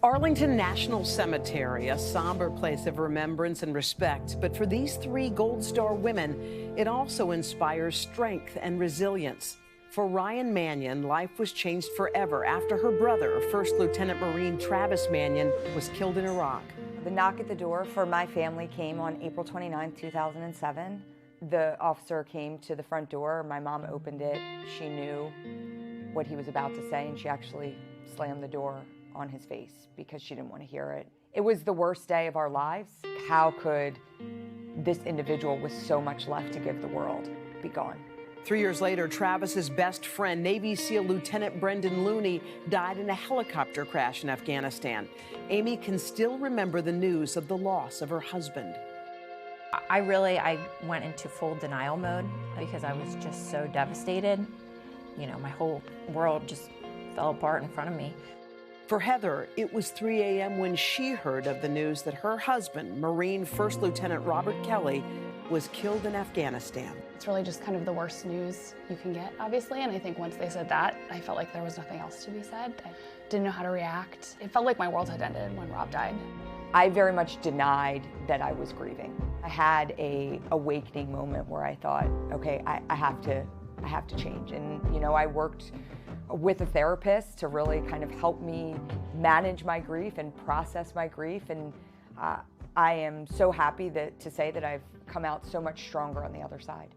Arlington National Cemetery, a somber place of remembrance and respect. But for these three Gold Star women, it also inspires strength and resilience. For Ryan Manion, life was changed forever after her brother, First Lieutenant Marine Travis Manion, was killed in Iraq. The knock at the door for my family came on April 29, 2007. The officer came to the front door. My mom opened it. She knew what he was about to say, and she actually slammed the door on his face because she didn't want to hear it. It was the worst day of our lives. How could this individual with so much left to give the world be gone? 3 years later, Travis's best friend, Navy SEAL Lieutenant Brendan Looney, died in a helicopter crash in Afghanistan. Amy can still remember the news of the loss of her husband. I went into full denial mode because I was just so devastated. You know, my whole world just fell apart in front of me. For Heather, it was 3 a.m. when she heard of the news that her husband, Marine First Lieutenant Robert Kelly, was killed in Afghanistan. It's really just kind of the worst news you can get, obviously, and I think once they said that, I felt like there was nothing else to be said. I didn't know how to react. It felt like my world had ended when Rob died. I very much denied that I was grieving. I had a awakening moment where I thought, okay, I have to change. And you know, I worked with a therapist to really kind of help me manage my grief and process my grief. And I am so happy to say that I've come out so much stronger on the other side.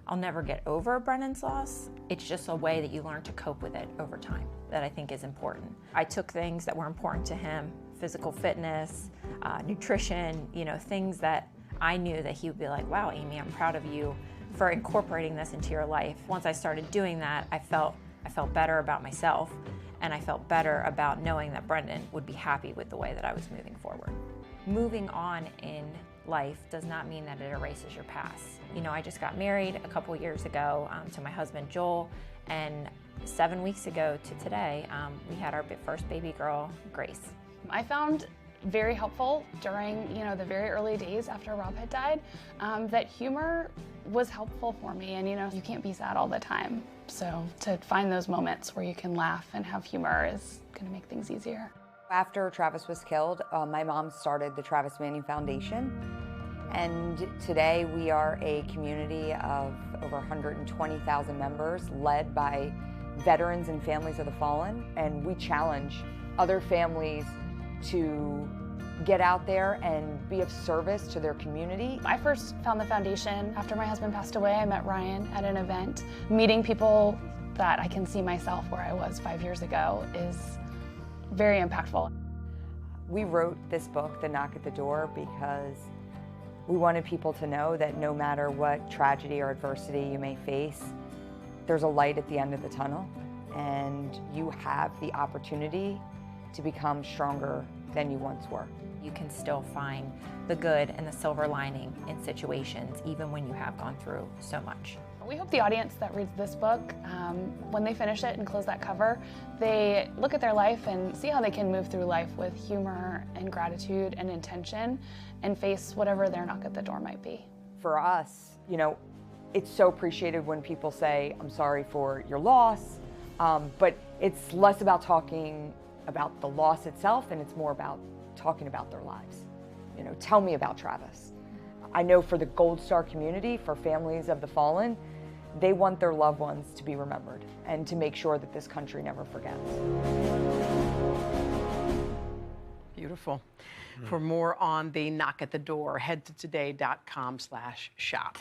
I'll never get over Brendan's loss. It's just a way that you learn to cope with it over time that I think is important. I took things that were important to him, physical fitness, nutrition, you know, things that I knew that he would be like, wow, Amy, I'm proud of you for incorporating this into your life. Once I started doing that, I felt better about myself, and I felt better about knowing that Brendan would be happy with the way that I was moving forward. Moving on in life does not mean that it erases your past. You know, I just got married a couple years ago to my husband Joel, and 7 weeks ago to today, we had our first baby girl, Grace. I found very helpful during, you know, the very early days after Rob had died, that humor was helpful for me. And you know, you can't be sad all the time. So to find those moments where you can laugh and have humor is gonna make things easier. After Travis was killed, my mom started the Travis Manion Foundation. And today we are a community of over 120,000 members led by veterans and families of the fallen. And we challenge other families to get out there and be of service to their community. I first found the foundation after my husband passed away. I met Ryan at an event. Meeting people that I can see myself where I was 5 years ago is very impactful. We wrote this book, The Knock at the Door, because we wanted people to know that no matter what tragedy or adversity you may face, there's a light at the end of the tunnel, and you have the opportunity to become stronger than you once were. You can still find the good and the silver lining in situations, even when you have gone through so much. We hope the audience that reads this book, when they finish it and close that cover, they look at their life and see how they can move through life with humor and gratitude and intention and face whatever their knock at the door might be. For us, you know, it's so appreciated when people say, I'm sorry for your loss, but it's less about talking about the loss itself, and it's more about talking about their lives. You know, tell me about Travis. I know for the Gold Star community, for families of the fallen, they want their loved ones to be remembered and to make sure that this country never forgets. Beautiful. For more on the knock at the door, head to today.com/shop.